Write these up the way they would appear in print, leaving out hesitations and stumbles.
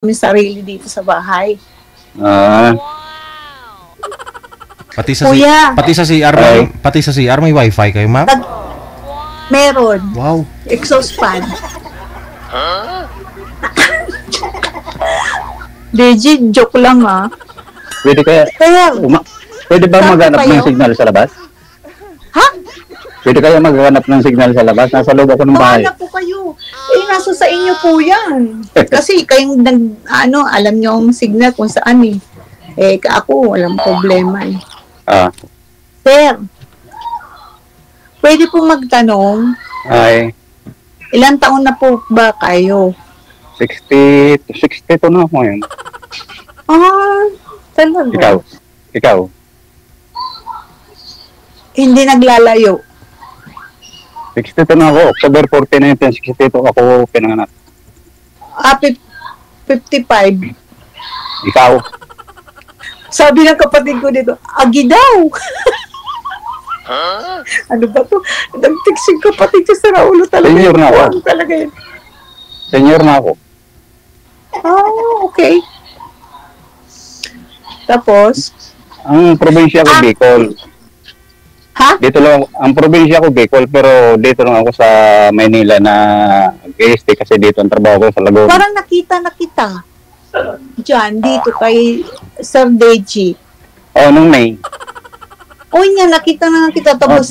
may sarili dito sa bahay. Ah, Pati sa Kuya. pati sa CR may wifi kayo, ma'am? Meron. Wow. Exhaust fan. Legit, joke lang pwede kaya, Kaya, pwede ba Sakto maghanap kayo? ng signal sa labas? ha? Pwede kaya maghanap ng signal sa labas? Nasa loob ako ng bahay. Paano po kayo? Nasa sa inyo po yan. Kasi kayong, alam nyo ang signal kung saan eh. Ako, walang problema eh. Ah, Sir, pwede po magtanong, ay, ilang taon na po ba kayo? 62 na ako ngayon. Talaga? Ikaw. Hindi naglalayo. 62 na ako. October 14, 1962 ako pinanganak. 55. Ikaw. Sabi ng kapatid ko dito, agi daw. Ano ba to? Nag-text yung kapatid ko sa Raulo talaga. Senior na ako. Ano talaga yun? Senior na ako. Okay. Tapos, Ang probinsya ko, Bicol. ha? Dito lang, ang probinsya ko, Bicol, pero dito lang ako sa Maynila na guest kasi dito ang trabaho ko sa Laguna. Parang nakita na kita. Diyan, dito kay Sir Deji. Nung May. Niya, nakita na kita. Tapos,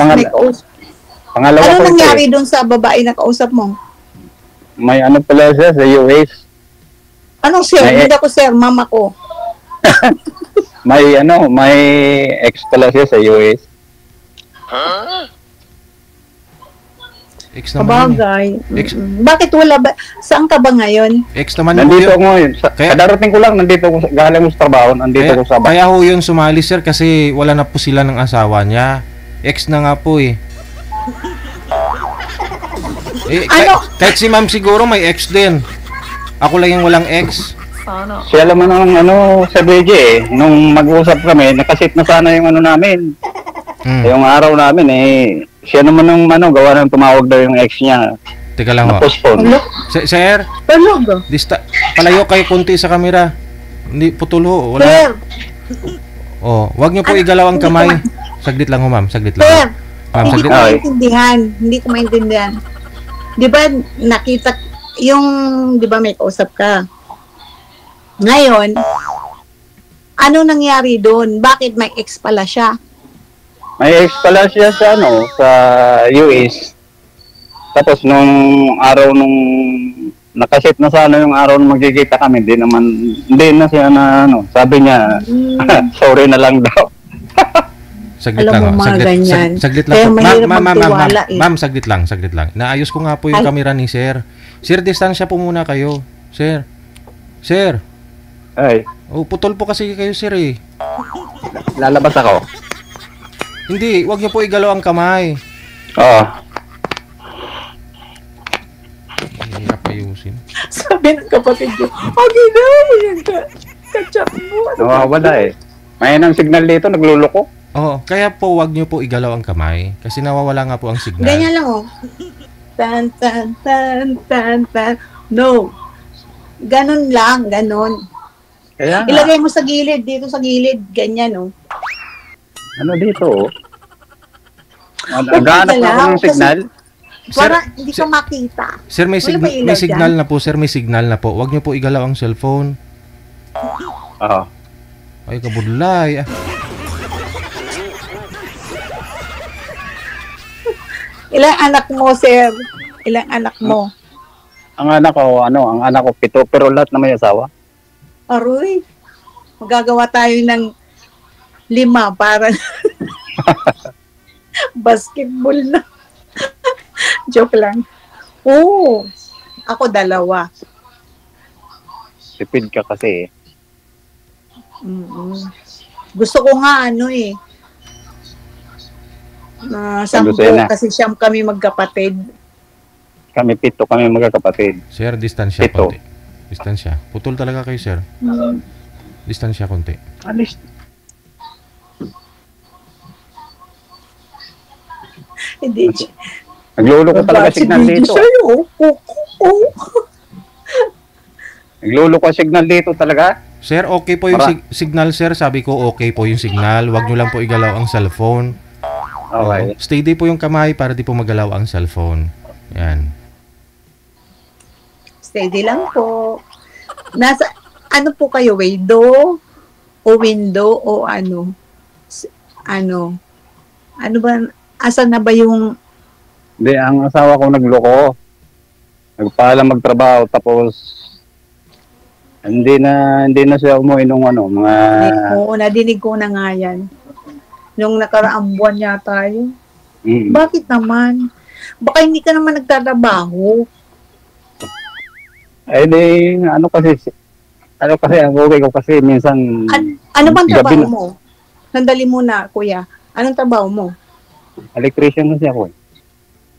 Pangalawa ano ko nangyari doon sa babae na kausap mo? May ano pala siya sa US. Anong sir? Hindi ako sir, mama ko. May ex pala siya sa US. Ex naman. Kabagay. Ex- Bakit wala ba? Saan ka ba ngayon? Ex naman Nandito po ako yun. ngayon. Kadarating ko lang, nandito ko, galing ko sa trabaho, nandito ko sa Kaya ho yun sumali, sir, kasi wala na po sila ng asawa niya. Ex na nga po eh. Kahit si ma'am siguro may ex din. Ako lang yung walang ex. Siya naman ang sa BJ eh. Nung mag-usap kami, nakasit na sana yung namin. Yung araw namin siya naman ang gawa ng tumawag daw yung ex niya. Teka lang ho. Na-postpone. Sir, Talaga? palayo kayo kunti sa kamera. Hindi putol ho. Wala. Sir, Wag niyo po igalaw ang kamay. Saglit lang ho, ma'am. Saglit lang. sir, Ma'am, hindi saglit. ko maintindihan. Hindi ko maintindihan. Di ba nakita yung, di ba may kausap ka? Ngayon, ano nangyari doon? Bakit may ex pala siya? May ex pala siya sa sa US. Tapos nung araw nung nakasit na sana yung araw nung magkikita kami, hindi na siya na sabi niya, sorry na lang daw. Saglit Alam lang. mo, mga ganyan. Saglit lang. Kaya Po. mahirap magtiwala eh. Ma'am, saglit lang. Naayos ko nga po yung kamera ni sir. Sir, distansya po muna kayo. Sir. Ay, Putol po kasi kayo, sir eh. lalabas ako. Hindi, wag niyo po igalaw ang kamay. Oo. Hirap ayusin. Sabi ng kapatid ko, agi daw, yung kachat mo. Nawawala eh. May ng signal dito, nagluloko. Kaya po wag niyo po igalaw ang kamay kasi nawawala nga po ang signal. Ganyan lang Tan, tan, tan, tan, tan. No. Ganon lang, ganon. Kaya nga. Ilagay mo sa gilid, dito sa gilid, ganyan Ano dito? Naghahanap ako ng signal. Para hindi ka makita. Sir, may Wala ba ilaw may signal dyan? na po, sir, may signal na po. Wag niyo po igalaw ang cellphone. Oo. Ay, kabudlay. Ilang anak mo, sir? Ilang anak mo? Ang anak ko 7, pero lahat na may asawa. Aroy, magagawa tayo ng 5 para basketball na. Joke lang. Ako 2. Tipid ka kasi eh. Gusto ko nga 10 Lucena. kasi siyam kami magkapatid. Kami 7 kami magkakapatid. Sir, distansya 7. konti. Distansya. Putol talaga kayo, sir. Distansya konti. Alis. Hindi. Nagluloko talaga signal dito. Sa'yo. Nagluloko ang signal dito talaga. Sir, okay po yung Mara- signal, sir. Sabi ko, okay po yung signal. Huwag nyo lang po igalaw ang cellphone. Okay. Steady po yung kamay para di po magalaw ang cellphone. Yan. Steady lang po. Nasa, ano po kayo, window o ano? Ano ba, asan na ba yung, Hindi, ang asawa ko nagloko. Nagpaalam magtrabaho tapos hindi na siya umuwi nung mga oo, nadinig ko na nga yan. Nung nakaraang buwan yata yun. mm, Bakit naman? Baka hindi ka naman nagtatrabaho. kasi ang okay ko kasi minsan Ano bang gabi trabaho na- mo? Sandali muna, kuya. Anong trabaho mo? electrician kasi ako.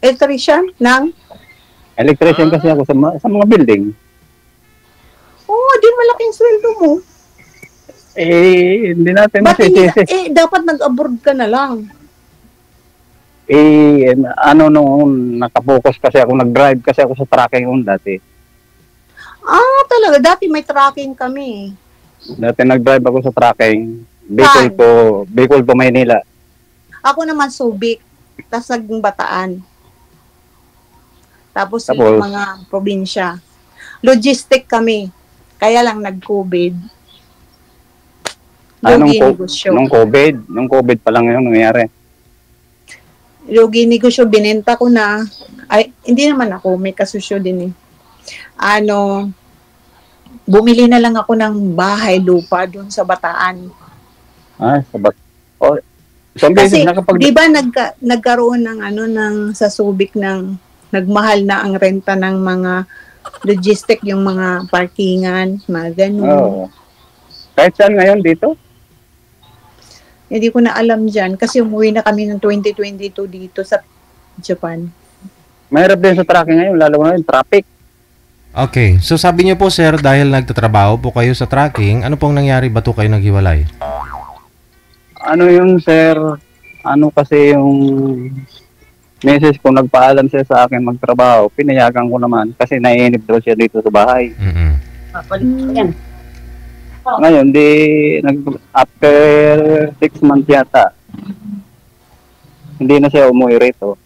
Electrician ng? Electrician kasi ako sa mga building. Oo, di malaking sweldo mo. Hindi natin Ba't hindi, masisisi. dapat nag-abroad ka na lang. Noon nakapokus kasi ako, nag-drive kasi ako sa tracking noon dati. Ah, talaga. Dati may tracking kami. Dati nag-drive ako sa tracking. Saan? Bicol to Maynila. Ako naman Subic. Tapos naging Bataan. Tapos Tapos? yung mga probinsya. Logistic kami. Kaya lang nag-COVID. Lugi negosyo. Nung COVID pa lang yun nangyari. Lugi negosyo, binenta ko na. Ay, hindi naman ako. May kasusyo din eh. Bumili na lang ako ng bahay lupa doon sa Bataan. Sabat. Isang beses Kasi, nakapag... di ba nagkaroon ng sa Subic ng nagmahal na ang renta ng mga logistic, yung mga parkingan, mga ganun. Oo. Kahit saan ngayon dito? Hindi ko na alam dyan kasi umuwi na kami ng 2022 dito sa Japan. Mahirap din sa tracking ngayon, lalo na yung traffic. Okay. So sabi niyo po, sir, dahil nagtatrabaho po kayo sa tracking, ano pong nangyari? Ba't po kayo naghiwalay? Sir? Kasi yung misis ko nagpaalam siya sa akin magtrabaho, pinayagan ko naman kasi naiinip daw siya dito sa bahay. Ngayon, after 6 months yata, hindi na siya umuwi rito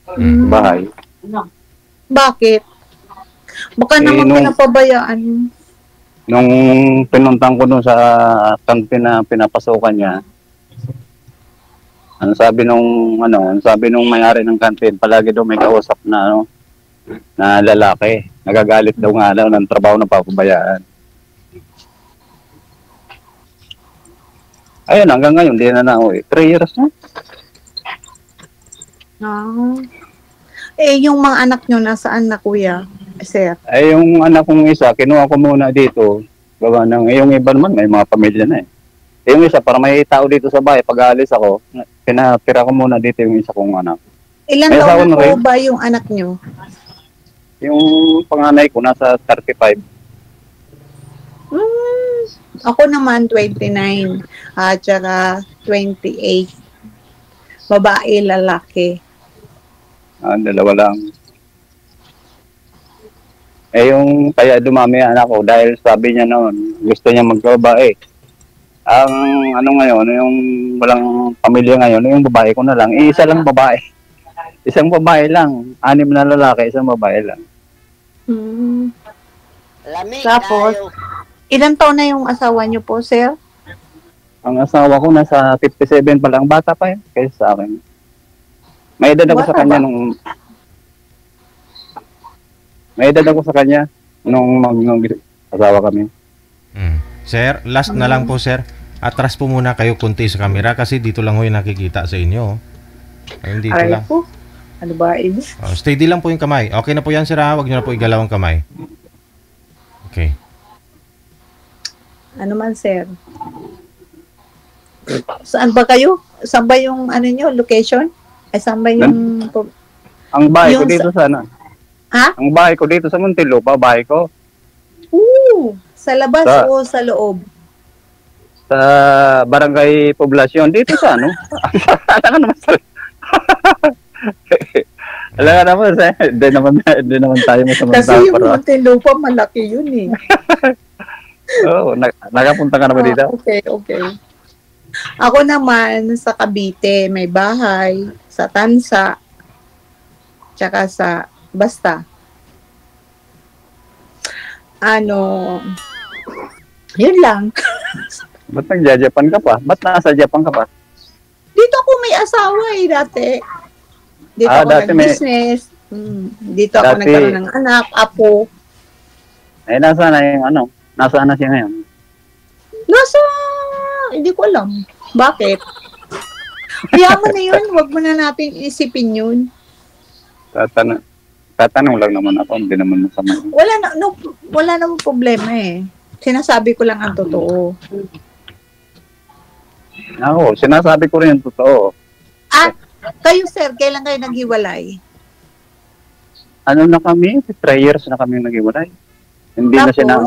sa bahay. Bakit? Baka naman pinapabayaan. Nung pinuntang ko dun sa kantin na pinapasukan niya, ano sabi nung may-ari ng kantin, palagi daw may kausap na lalaki. Nagagalit daw nga daw ng trabaho na papabayaan. Ayun, hanggang ngayon, di na nauwi. 3 years na. Ah. Yung mga anak nyo, nasaan na kuya? Sir? Yung anak kong isa, kinuha ko muna dito. Gawa yung iba naman, may mga pamilya na eh. Yung isa, para may tao dito sa bahay, pag aalis ako, pinatira ko muna dito yung isa kong anak. Ilan May taon asawa na na rin. po ba yung anak nyo? Yung panganay ko, nasa 35. Ako naman 29 at saka 28. Babae, lalaki. Dalawa lang. Yung kaya dumami ang anak ko dahil sabi niya noon, gusto niya magbabae. Ang ngayon, yung walang pamilya ngayon, yung babae ko na lang. Isa lang babae. Isang babae lang. 6 na lalaki, isang babae lang. Tapos, ilang taon na yung asawa niyo po, sir? Ang asawa ko nasa 57 pa lang. Bata pa yun kaysa sa akin. May edad ako Bata sa kanya ba? May edad ako sa kanya nung asawa kami. Sir, last na lang po, sir. Atras po muna kayo kunti sa camera kasi dito lang ho yung nakikita sa inyo. Ayun, dito lang. Po. Ano ba ini? Steady lang po yung kamay. Okay na po yan, sir, ha? Huwag nyo na po igalaw ang kamay. Okay. Ano man, sir? Saan ba kayo? Saan ba yung nyo, location? Ay, saan ba yung... Ang bahay ko Yung dito sa Ha? Ang bahay ko dito sa Muntinlupa, bahay ko. Sa labas o sa loob? Sa Barangay Poblasyon, dito sa Alam nga naman, hindi naman tayo masamang Kasi tao yung para. Muntinlupa, malaki yun eh. Oo, nakapunta ka na ba dito? Okay, okay. Ako naman, sa Cavite, may bahay, sa Tansa, tsaka sa, basta, yun lang. Ba't nagja-Japan ka pa? Ba't nasa Japan ka pa? Dito ako may asawa eh, dati. Dito ako Dati nag-business. Dito ako Dati- nagkaroon ng anak, apo. Eh, nasaan na yung ano? Nasaan na siya ngayon? Nasa, hindi ko alam. Bakit? Kaya mo na yun, wag mo na natin isipin yun. Tatanong lang naman ako, hindi naman masama. Wala namang problema eh. Sinasabi ko lang ang totoo. Ako, sinasabi ko rin yung totoo. Kayo sir, kailan kayo naghiwalay? Ano na kami? 3 years na kami nag-iwalay. Hindi na siya na.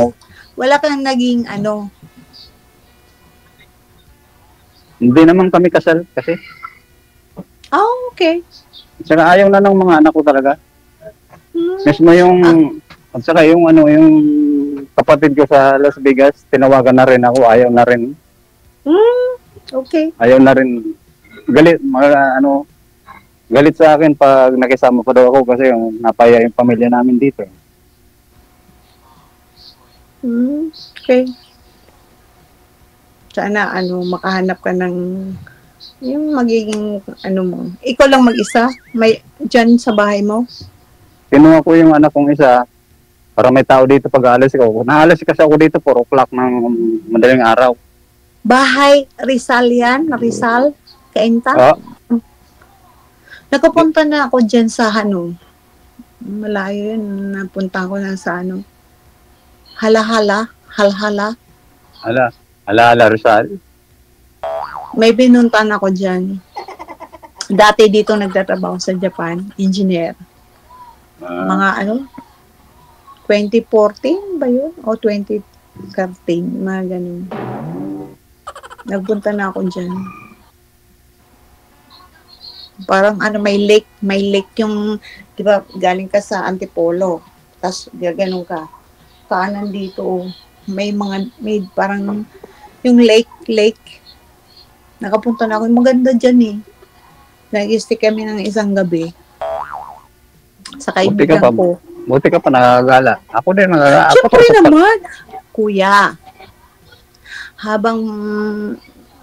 Wala kang naging Hindi naman kami kasal kasi. Okay. Saka ayaw na ng mga anak ko talaga. Mismo yung, at saka yung yung kapatid ko sa Las Vegas, tinawagan na rin ako, ayaw na rin. Okay. Ayaw na rin. Galit, galit sa akin pag nakisama pa daw ako kasi yung napaya yung pamilya namin dito. Okay. Sana makahanap ka ng yung magiging mo. Ikaw lang mag-isa? May dyan sa bahay mo? Kinuha ko yung anak kong isa para may tao dito pag aalis ko. Naalis kasi ako dito 4 o'clock ng madaling araw. Bahay Rizal yan? Rizal? Kainta? Nakapunta na ako dyan sa malayo yun. Napunta ko na sa Halhala. Ala, Rizal. May binuntan ako dyan. Dati dito nagtatrabaho sa Japan, engineer. Mga 2014 ba yun? O 2013, mga ganun. Nagpunta na ako dyan. Parang may lake yung, di ba, galing ka sa Antipolo, tapos ganun ka, kanan dito, may parang, yung lake, nakapunta na ako, maganda dyan eh. Nag-stay kami ng isang gabi. Sa kaibigan ko. Buti ka pa nakagala. Ako din nakagala. Siyempre naman, kuya. Habang,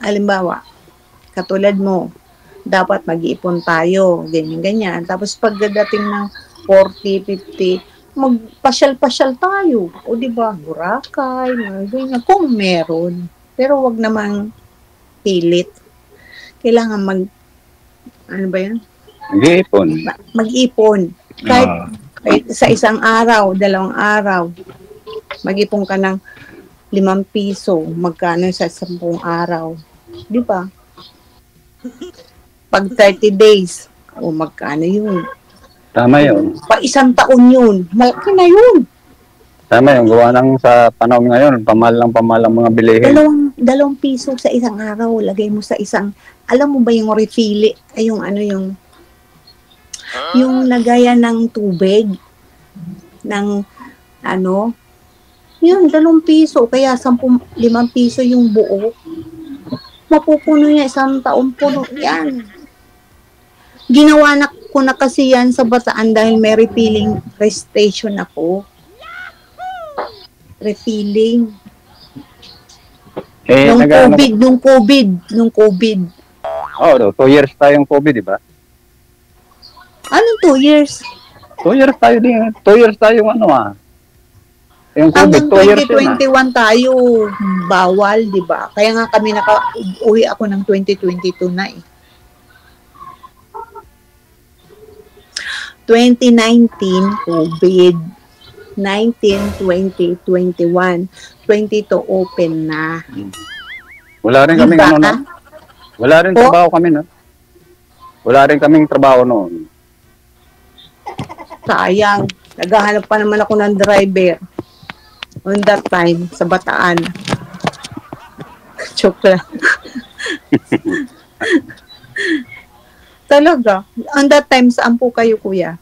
halimbawa, katulad mo, dapat mag-iipon tayo, ganyan-ganyan. Tapos pagdating ng 40, 50, magpasyal-pasyal tayo. O diba, Boracay, ganyan, kung meron. Pero wag namang pilit. Kailangan mag-iipon. Kahit sa isang araw, 2 araw, mag-ipon ka ng 5 piso, magkano sa 10 araw. Di ba? Pag 30 days, magkano yun? Tama yun. Pag 1 taon yun, malaki na yun. Tama yun. Gawa ng sa panahon ngayon, pamahal ang mga bilihin. 2 piso sa isang araw, lagay mo sa isang, alam mo ba yung refill, yung lagayan ng tubig, ng yun, 2 piso, kaya 5 piso yung buo. Mapupuno niya 1 taon puno yan. Ginawa ko na kasi yan sa Bataan dahil may refilling station ako. Refilling. Nung COVID. Oh, 2 years tayong COVID, di ba? Anong 2 years? 2 years tayo din. 2 years tayong Yung COVID, hanggang 2 years 2021 tayo, bawal, di ba? Kaya nga kami uwi ako ng 2022 na eh. 2019, COVID. 19, 20, 21. 22, open na. Wala rin kaming Wala rin trabaho kami, no? Wala rin kaming trabaho noon. Sayang. Naghahanap pa naman ako ng driver. On that time, sa Bataan. Joke lang. Talaga. On that time, saan po kayo, kuya?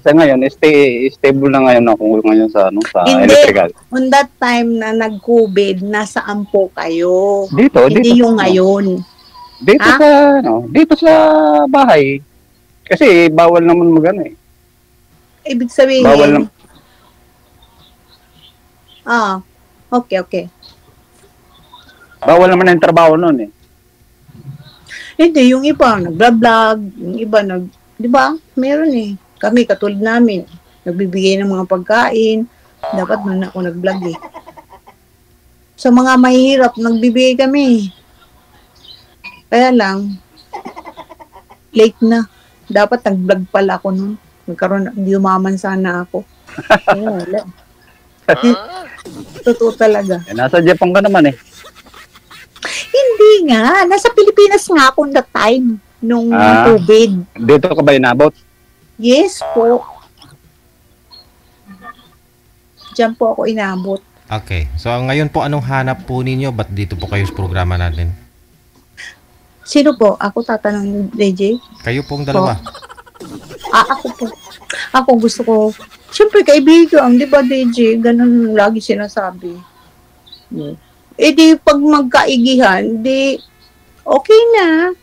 Sa ngayon, stable na ngayon ako ngayon sa Hindi. electrical. On that time na nag-COVID, nasaan po kayo? Dito, Hindi yung ngayon. Dito Ha? dito sa bahay. Kasi bawal naman magano eh. Ibig sabihin, Bawal na. okay. Bawal naman ang trabaho noon eh. Hindi, yung iba, nag-vlog, yung iba, di ba? Meron eh. Kami, katulad namin, nagbibigay ng mga pagkain. Dapat man ako nag-vlog eh. Sa mga mahihirap, nagbibigay kami. Kaya lang, late na. Dapat nag-vlog pala ako nun. Hindi umaman sana ako. Ayun, wala. Totoo talaga. Nasa Japan ka naman eh. Hindi nga. Nasa Pilipinas nga ako that time. Nung COVID. Dito ka ba inabot? Yes po. Diyan po ako inabot. Okay. So ngayon po, anong hanap po ninyo? Ba't dito po kayo sa programa natin? Sino po? Ako tatanong, DJ? Kayo pong dalawa. Ako po. Ako gusto ko. Siyempre, kaibigan. Di ba, DJ? Ganun lagi sinasabi. Di pag magkaigihan, di okay na.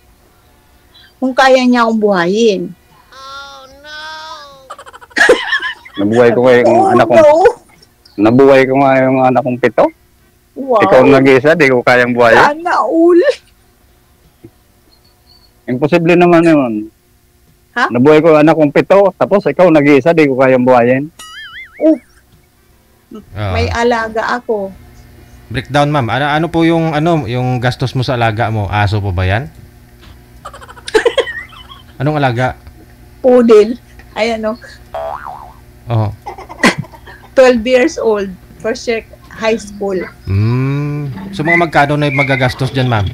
Kung kaya niya akong buhayin. Nabuhay ko yung anak kong Nabuhay ko nga yung anak kong 7. Wow. Ikaw nag-isa, di ko kayang buhayin. Sana all. Imposible naman yun. Ha? Nabuhay ko yung anak kong 7, tapos ikaw nag-isa, di ko kayang buhayin. May alaga ako. Breakdown, ma'am. Ano po yung yung gastos mo sa alaga mo? Aso po ba 'yan? Anong alaga? Poodle. Ayan o. Oh. 12 years old. First year high school. So mga magkano na magagastos diyan, ma'am?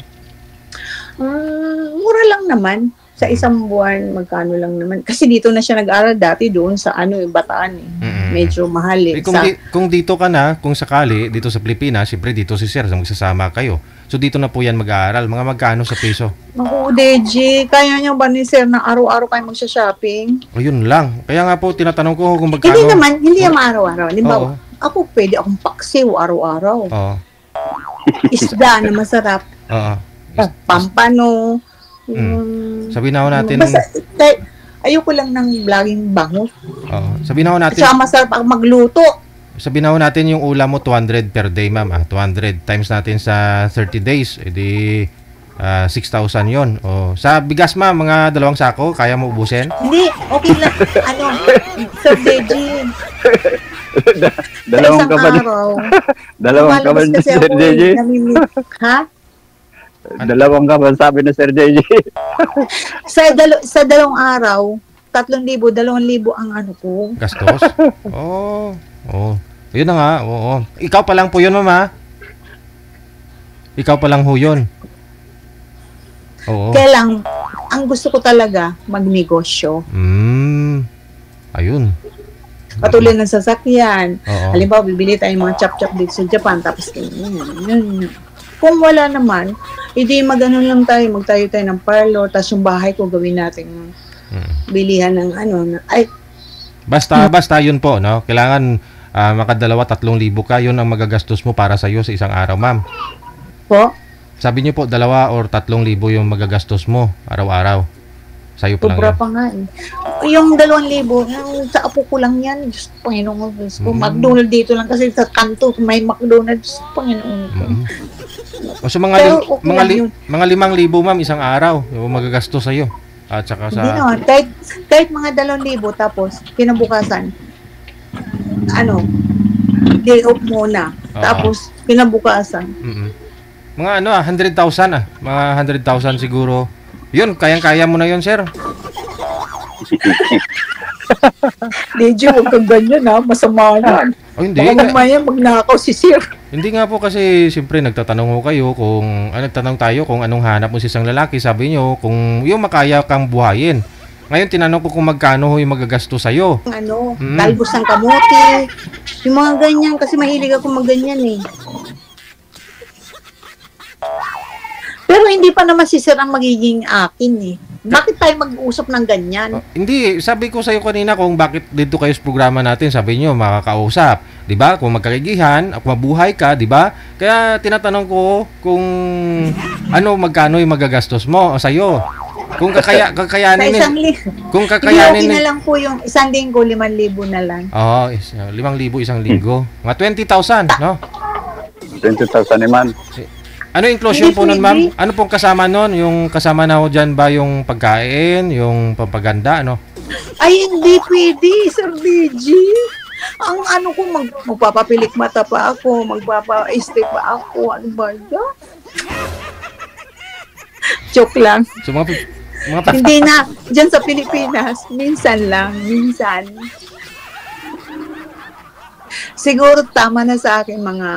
Mura lang naman. Sa isang buwan, magkano lang naman. Kasi dito na siya nag-aral dati doon sa Bataan eh. Medyo mahal eh. Kung dito ka na, kung sakali, dito sa Pilipinas, siyempre dito si Sir, magsasama kayo. So dito na po yan mag-aaral. Mga magkano sa peso? Naku, DJ, kaya niyo ba ni Sir na araw-araw kayo magsha-shopping? O yun lang. Kaya nga po, tinatanong ko kung magkano. Hindi naman araw-araw. Halimbawa, ako pwede akong paksiw araw-araw. Oo. Isda na masarap. Oo. Pampano. Sabihin na ho natin. Basta, ayoko lang ng vlogging bangus. Oo. Sabihin na ho natin. Tsaka masarap ang magluto. Sabihin na ho natin yung ulam mo 200 per day, ma'am. 200 times natin sa 30 days. Edi 6,000 yon. O, sa bigas, ma'am, mga 2 sako, kaya mo ubusin? Hindi, okay lang. Sir Deji. Dalawang ka ba? Dalawang ka ba, Sir JJ? Ha? Dalawang ka ba, sabi na Sir JJ? Sa 2 araw, 3,000, 2,000 ang ano ko. Gastos? Oo. Oh. Yun na nga, oo. Ikaw pa lang po yun, mama. Ikaw pa lang ho yun. Oo. Kaya lang, ang gusto ko talaga, magnegosyo. Ayun. Patuloy ng sasakyan. Oo. Halimbawa, bibili tayo mga chop-chop dito sa Japan, tapos yun. Kung wala naman, hindi magano lang tayo, magtayo tayo ng parlor, tapos yung bahay ko gawin natin bilihan ng Basta yun po, no? Kailangan makadalawa 3,000 ka, yun ang magagastos mo para sa iyo sa isang araw, ma'am. Po? Sabi niyo po 2 or 3,000 yung magagastos mo araw-araw. Sa'yo pa lang Sobra yun. pa nga eh. Yung 2,000, yung sa apo ko lang yan. Diyos, Panginoon ko. McDonald's dito lang kasi sa kanto may McDonald's. Panginoon ko. O so mga 5,000, ma'am, isang araw yung magagastos sa'yo. At saka sa... Hindi naman. Kahit mga 2,000, tapos kinabukasan, day off muna. Tapos kinabukasan. Mga 100,000 Mga 100,000 siguro. Yun, kayang-kaya mo na yun, sir. Medyo huwag kang ganyan ha, masama yan. Oh, hindi. Baka mamaya magnakaw si Sir. Hindi nga po kasi siyempre nagtatanong ko kayo kung nagtanong tayo kung anong hanap mo sa isang lalaki. Sabi niyo kung yung makaya kang buhayin. Ngayon tinanong ko kung magkano yung magagastos sa'yo. Talbos ng kamote. Yung mga ganyan kasi mahilig ako magganyan eh. Pero hindi pa naman si Sir ang magiging akin eh. Bakit tayo mag-uusap ng ganyan? Hindi, sabi ko sa iyo kanina kung bakit dito kayo sa programa natin, sabi niyo makakausap, 'di ba? Kung magkagigihan, kung mabuhay ka, 'di ba? Kaya tinatanong ko kung magkano 'yung magagastos mo sa iyo. Kung Sa kakayanin isang kung okay kakayanin na lang po yung isang linggo, 5,000 na lang. 5,000 isang linggo. Mga 20,000, no? 20,000 naman. Ano inclusion Hindi po nun, ma'am? pwede. Ano pong kasama nun? Yung kasama na ho dyan ba yung pagkain, yung pampaganda, ano? Ay, hindi pwede, Sir DG. Ang ano ko, magpapapilik mata pa ako, magpapa-stay pa ako. Ano ba yan? Joke lang. So, mga Hindi na. Diyan sa Pilipinas, minsan lang. Minsan. Siguro tama na sa akin mga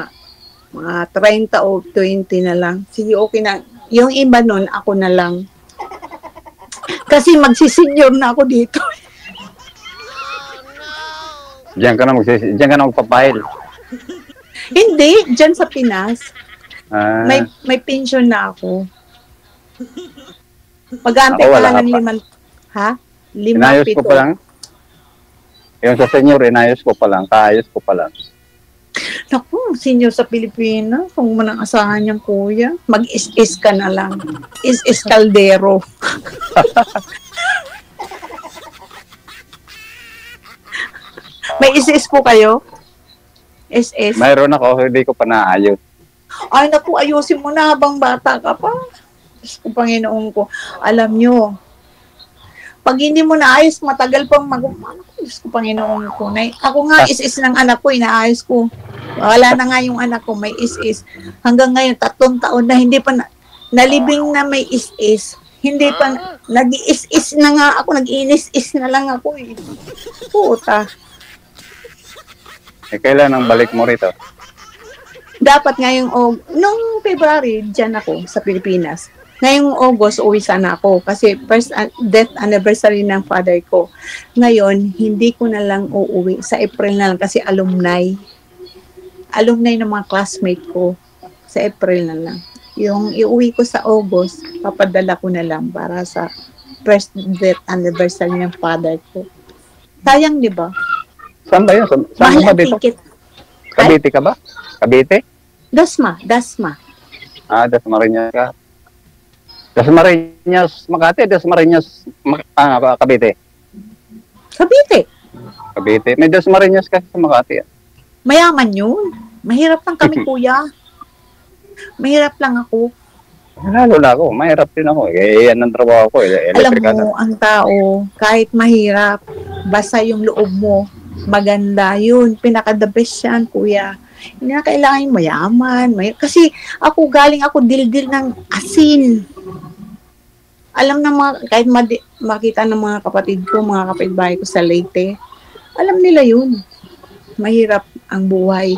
30 o 20 na lang. Sige, okay na. Yung iba nun, ako na lang. Kasi magsisenior na ako dito. Diyan ka na magpapahil. Hindi, dyan sa Pinas. Ah, May pension na ako. Mag-aantay Ako, ka wala lang ka ng pa. 5. Ha? 5, inayos ko 7. pa lang. Yung sa senior, inayos ko pa lang. Kaayos ko pa lang. Naku, senior sa Pilipinas. Kung mo nang asahan niyang kuya, mag-is-is ka na lang. Is-is kaldero. May is-is po kayo? Is-is? Mayroon ako, hindi ko pa naayos. Ay, naku, ayusin mo na habang bata ka pa. Diyos ko, Panginoon ko. Alam nyo, pag hindi mo naayos, matagal pang Diyos ko, Panginoon ko. Ako nga, is-is ng anak ko, inaayos ko. Wala na nga yung anak ko, may is-is. Hanggang ngayon, 3 taon na hindi pa nalibing na may is-is. Hindi pa, nag-is-is na nga ako, nag-inis-is na lang ako eh. Puta. Kailan ang balik mo rito? Dapat ngayong nung February, dyan ako sa Pilipinas. Ngayong August, uwi sana ako kasi first death anniversary ng father ko. Ngayon, hindi ko na lang uuwi. Sa April na lang kasi alumni. Alumni ng mga classmate ko. Sa April na lang. Yung iuwi ko sa August, papadala ko na lang para sa first death anniversary ng father ko. Sayang, di ba? Saan ba yun? Saan Mahal ba ang dito? ticket. Cavite ka ba? Cavite? Dasma. Dasmariñas ka. Dasmariñas, Makati, Dasmariñas, Cavite. Cavite. Cavite. May Dasmariñas kasi sa Makati. Mayaman yun. Mahirap lang kami, kuya. Mahirap lang ako. Lalo na ako. Mahirap din ako. Yan ang trabaho ko. Alam mo, ang tao, kahit mahirap, basta yung loob mo, maganda yun. Pinaka-the best yan, kuya. Hindi na kailangan yung mayaman. Kasi ako, galing ako dildil ng asin. Alam na kahit makita ng mga kapatid ko, mga kapitbahay ko sa Leyte, alam nila yun. Mahirap ang buhay.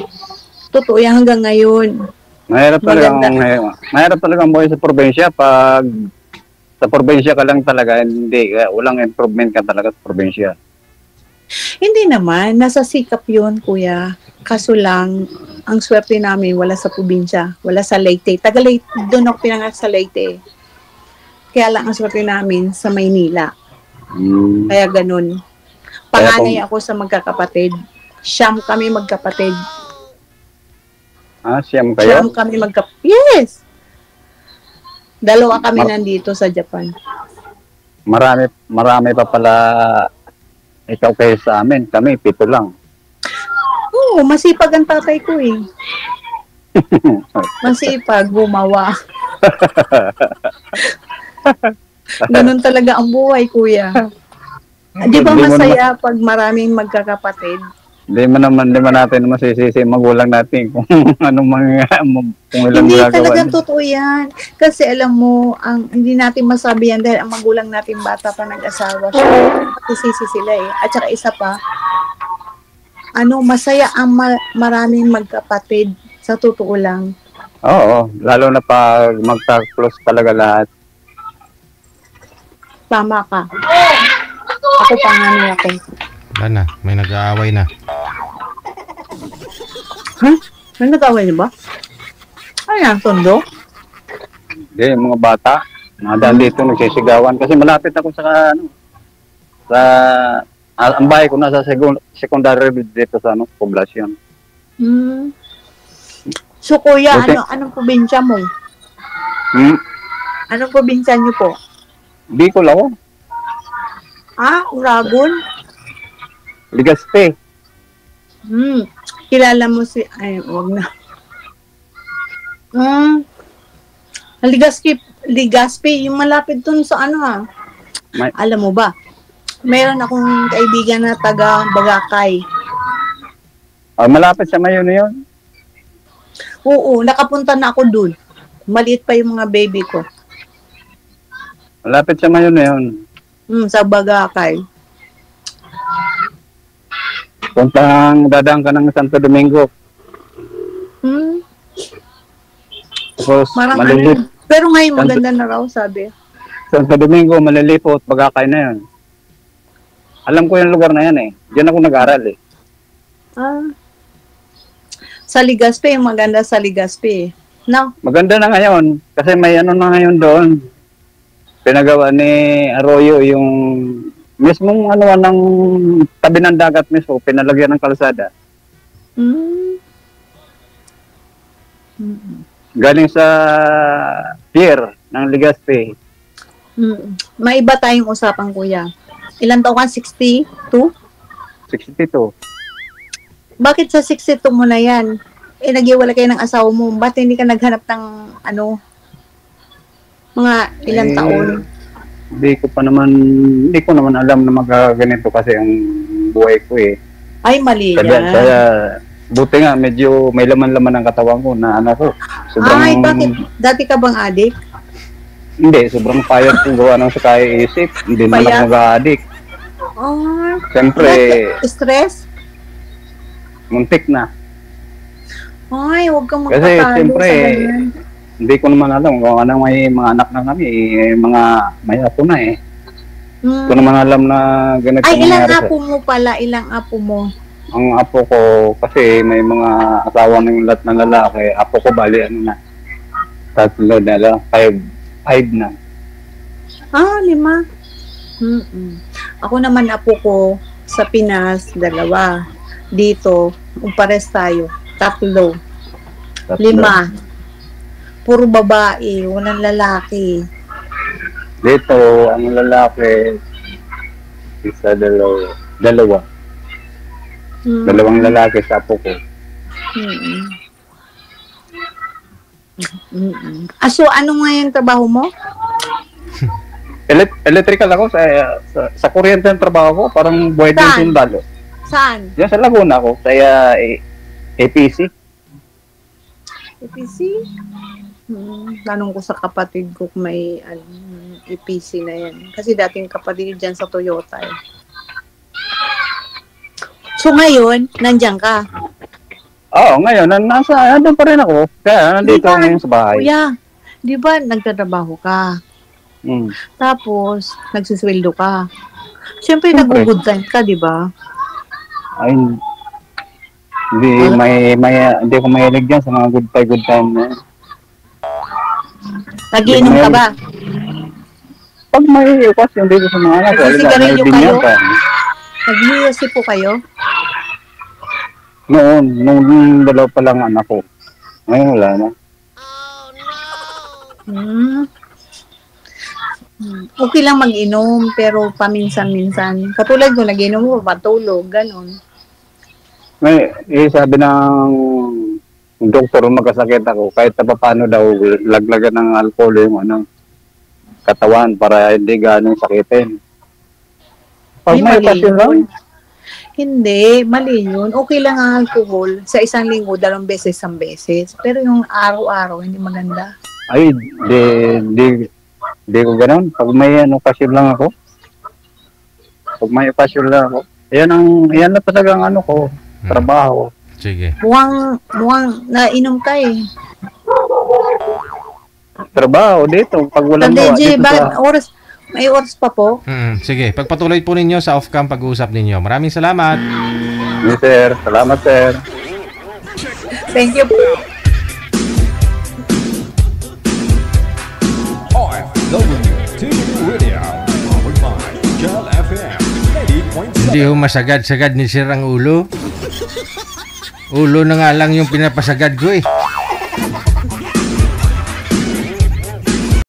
Totoo yan hanggang ngayon. Mahirap talaga ang buhay sa probinsya. Pag sa probinsya ka lang talaga, walang improvement ka talaga sa probinsya. Hindi naman, nasa sikap yun, kuya. Kaso lang, ang swerte namin, wala sa probinsya, wala sa Leyte. Taga-Leyte, doon ako pinanganak sa Leyte. Kaya lang ang swerte namin sa Maynila. Kaya ganun. Panganay ako sa magkakapatid. Siyam kami magkapatid. Siyam kayo? Siyam kami Yes! 2 kami nandito sa Japan. Marami pa pala ikaw kayo sa amin. Kami, 7 lang. Oo, masipag ang tatay ko eh. Masipag, gumawa. Ganun talaga ang buhay, kuya. Di ba masaya pag maraming magkakapatid? Hindi man natin masisisi magulang natin kung anong kung ilang Hindi ginagawa. talaga totoo yan. Kasi alam mo, hindi natin masabi yan dahil ang magulang natin bata pa nag-asawa. Masisisi sila eh. At saka isa pa, masaya ang maraming magkapatid. Sa totoo lang. Oo, lalo na pag magka-close talaga lahat. Tama ka. Ako panganay ako. Wala na, may nag-aaway na. Ha? May nag-away niyo ba? Ay, ang tondo. Yung mga bata, nadaan dito nagsisigawan. Kasi malapit ako sa, ang bahay ko nasa secondary dito sa poblasyon. Hmm. So kuya, Okay. anong probinsya mo? Hmm? Anong probinsya niyo po? Bicol ako. Uragon? Ligaspe. Kilala mo si... Ay, wag na. Ligaspi, yung malapit dun sa Alam mo ba? Meron akong kaibigan na taga Bagakay. Malapit sa Mayo na yun. Oo, nakapunta na ako dun. Maliit pa yung mga baby ko. Malapit sa Mayo na yun. Sa Bagakay. Dadaan ka ng Santo Domingo. Tapos malilip. Pero ngayon maganda na raw, sabi. Santo Domingo, Malilipot, Bagakay na yun. Alam ko yung lugar na yan eh. Diyan ako nag-aral eh. Sa Ligaspi, maganda sa Ligaspi. No? Maganda na ngayon kasi may na ngayon doon. Pinagawa ni Arroyo yung mismong ng tabi ng dagat mismo, pinalagyan ng kalsada. Galing sa pier ng Ligaspi. May iba tayong usapan, kuya. Ilan taon ka? 62? 62. Bakit sa 62 mo na yan? Nag-iwala kayo ng asawa mo. Ba't hindi ka naghanap ng mga ilang taon? Hindi ko naman alam na magaganito kasi ang buhay ko eh. Ay, mali yan. Kaya buti nga medyo may laman-laman ang katawan ko na ko. Ay, bakit? Dati ka bang adik? Hindi, sobrang payat kung gawa ng sa kaya isip. Hindi naman ako mag-a-addict. Siyempre, stress? muntik na. Ay, huwag kang Kasi magpatalo siyempre, sa ganyan. hindi ko naman alam kung anong may mga anak na kami, may apo na eh. Hindi ko naman alam na ganito Ay, ilang nangyari apo mo pala? Ilang apo mo? Ang apo ko, kasi may mga asawa ng lahat ng lalaki, apo ko bali 3 na lang, 5 na. 5. Ako naman apo ko sa Pinas, 2. Dito, pares tayo, 3. 5. Puro babae, walang lalaki. Dito, ang lalaki, isa, 2. Dalawang lalaki sa apo ko. So ano nga yung trabaho mo? Electrical ako sa kuryente ng trabaho ko, parang buhay din Saan? sundalo. Saan? Diyan sa Laguna ako, sa APC. EPC? Tanong ko sa kapatid ko kung may EPC na yan. Kasi dating kapatid dyan sa Toyota eh. So ngayon, nandiyan ka? Oo, ngayon, nandun pa rin ako. Kaya nandito ako ngayon sa bahay. Kuya, di ba nagtatrabaho ka? Tapos, nagsusweldo ka. Siyempre, nag-good time ka, di ba? Ay, hindi ko mahilig dyan sa mga good time na. Nagiinom ka ba? Pag may okasyon dito sa mga anak, Nagsisigarilyo kayo? Nag-USC po kayo? Nung dalaw pa lang anak ko. Ngayon wala na. Okay lang mag-inom, pero paminsan-minsan. Katulad ko, nag-inom ko, patulog, ganon. Sabi ng doktor, magkasakit ako, kahit na paano daw, laglagan ng alcohol yung katawan para hindi ganong sakitin. Pag may okasyon lang. Hindi, mali yun. Okay lang ang alcohol sa isang linggo, 2 beses, 1 beses. Pero yung araw-araw, hindi maganda. Ay, di ko ganun. Pag may okasyon lang ako. Yan na talagang ko, trabaho. Sige. Mukhang nainom ka eh. Trabaho dito, pag walang gawa DJ, dito sa... may oras pa po. Sige, pagpatuloy po ninyo sa off-cam pag-uusap ninyo. Maraming salamat. Yes, sir. Salamat, sir. Thank you. WTV Radio, powered by Jal FM Hindi 80.7. ho masagad-sagad ni Sir ang ulo. Ulo na nga lang yung pinapasagad ko eh.